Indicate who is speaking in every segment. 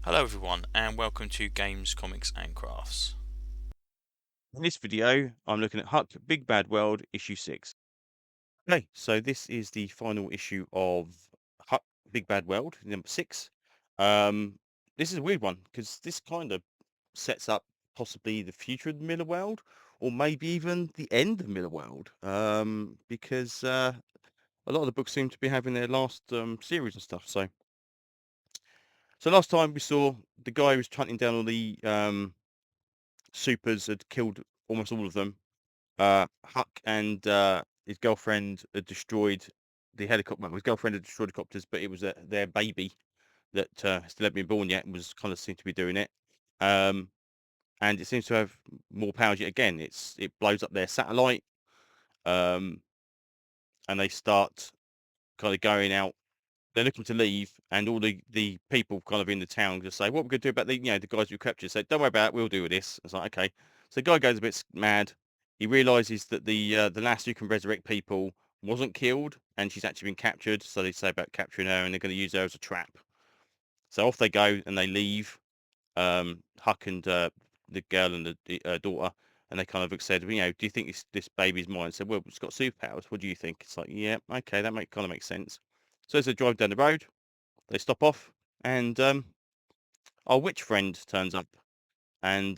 Speaker 1: Hello everyone and welcome to Games, Comics and Crafts.
Speaker 2: In this video, I'm looking at Huck Big Bad World issue 6. Okay, so this is the final issue of Huck Big Bad World, number 6. This is a weird one because this kind of sets up possibly the future of the Millarworld, or maybe even the end of Millarworld, because a lot of the books seem to be having their last series and stuff. So last time we saw the guy who was hunting down all the supers had killed almost all of them. Huck and his girlfriend had destroyed the helicopter. Well, his girlfriend had destroyed helicopters, but it was their baby that still hadn't been born yet and was kind of seemed to be doing it. Um, and it seems to have more powers yet again. It blows up their satellite, um, and they start kind of going out. They're looking to leave, and all the people kind of in the town just say, "What we're going to do about the guys we captured?" Say, "Don't worry about it. We'll deal with this." It's like, okay. So the guy goes a bit mad. He realizes that the lass who can resurrect people wasn't killed, and she's actually been captured. So they say about capturing her, and they're going to use her as a trap. So off they go, and they leave. Huck and the girl and the daughter, and they kind of said, "Do you think this baby's mine?" Said, "Well, it's got superpowers. What do you think?" It's like, "Yeah, okay, that kind of makes sense." So as they drive down the road, they stop off, and our witch friend turns up and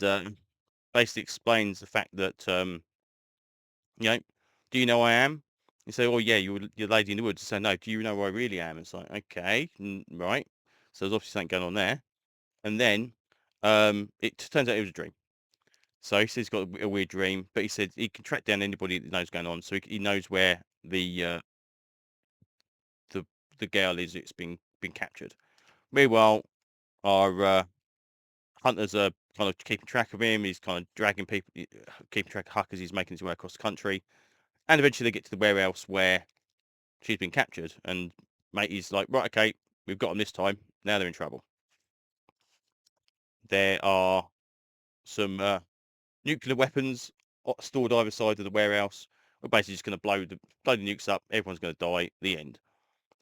Speaker 2: basically explains the fact that, you know, do you know who I am? You say, oh yeah, you're lady in the woods. So no, do you know who I really am? It's like, okay, right. So there's obviously something going on there. And then it turns out it was a dream. So he says he's got a weird dream, but he said he can track down anybody that knows what's going on. So he knows where the the girl is. It's been captured. Meanwhile, our hunters are kind of keeping track of him. He's kind of dragging people, keeping track of Huck as he's making his way across the country. And eventually they get to the warehouse where she's been captured. And matey's like, right, okay, we've got them this time. Now they're in trouble. There are some nuclear weapons stored either side of the warehouse. We're basically just going to blow the nukes up. Everyone's going to die. The end.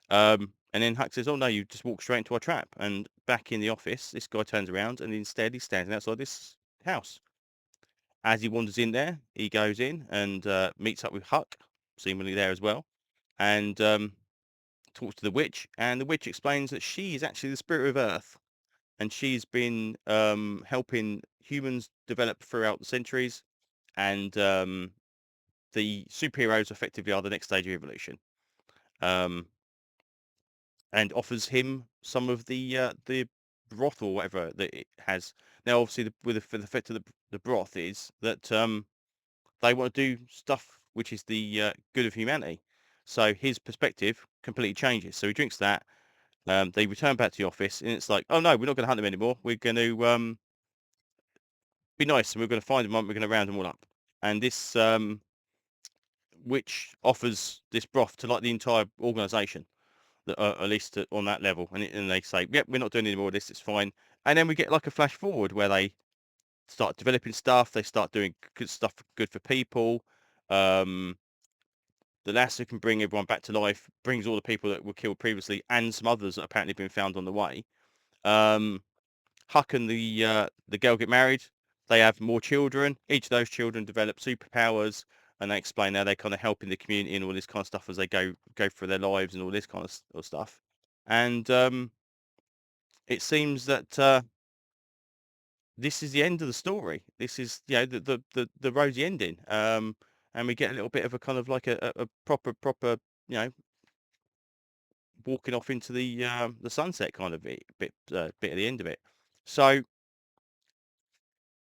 Speaker 2: And then Huck says, oh no, you just walk straight into a trap. And back in the office, this guy turns around and instead he's standing outside this house. As he wanders in there, he goes in and meets up with Huck, seemingly there as well, and talks to the witch. And the witch explains that she is actually the spirit of Earth, and she's been helping humans develop throughout the centuries, and the superheroes effectively are the next stage of evolution. Um, and offers him some of the broth or whatever that it has. Now, obviously, the effect of the broth is that they want to do stuff which is the good of humanity. So his perspective completely changes. So he drinks that. They return back to the office, and it's like, oh no, we're not going to hunt them anymore. We're going to be nice, and we're going to find them. We're going to round them all up. And this which offers this broth to like the entire organisation, that at least on that level. And they say, yep, we're not doing any more of this. It's fine. And then we get like a flash forward where they start developing stuff. They start doing good stuff, good for people. Um, the lass who can bring everyone back to life brings all the people that were killed previously and some others that apparently been found on the way. Um, Huck and the girl get married. They have more children. Each of those children develop superpowers, and they explain how they're kind of helping the community and all this kind of stuff as they go through their lives and all this kind of stuff. And it seems that this is the end of the story. This is the rosy ending. And we get a little bit of a kind of like a proper you know walking off into the sunset kind of bit at the end of it. So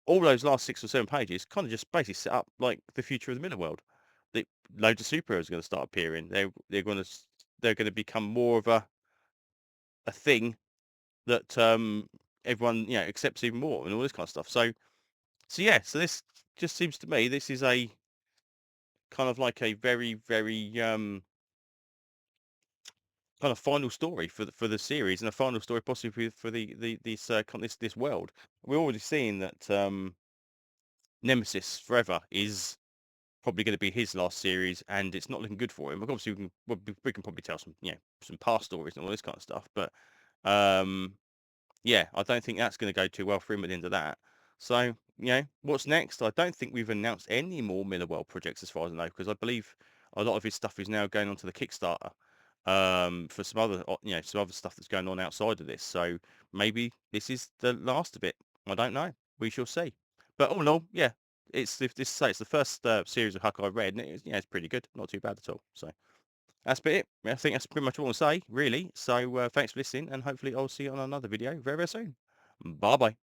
Speaker 2: all those last 6 or 7 pages kind of just basically set up like the future of the Millarworld. The loads of superheroes are going to start appearing. They're going to become more of a thing that everyone accepts even more and all this kind of stuff. So yeah, so this just seems to me this is a kind of like a very kind of final story for the series and a final story possibly for this world. We're already seeing that Nemesis Forever is probably going to be his last series, and it's not looking good for him. Like, obviously, we can probably tell some past stories and all this kind of stuff, but um, yeah, I don't think that's going to go too well for him at the end of that. So, what's next? I don't think we've announced any more Millarworld projects as far as I know, because I believe a lot of his stuff is now going onto the Kickstarter for some other, some other stuff that's going on outside of this. So maybe this is the last of it. I don't know. We shall see. But all in all, yeah, it's the first series of Huck I read, and it's pretty good, not too bad at all. So that's it. I think that's pretty much all I want to say, really. So thanks for listening, and hopefully I'll see you on another video very, very soon. Bye bye.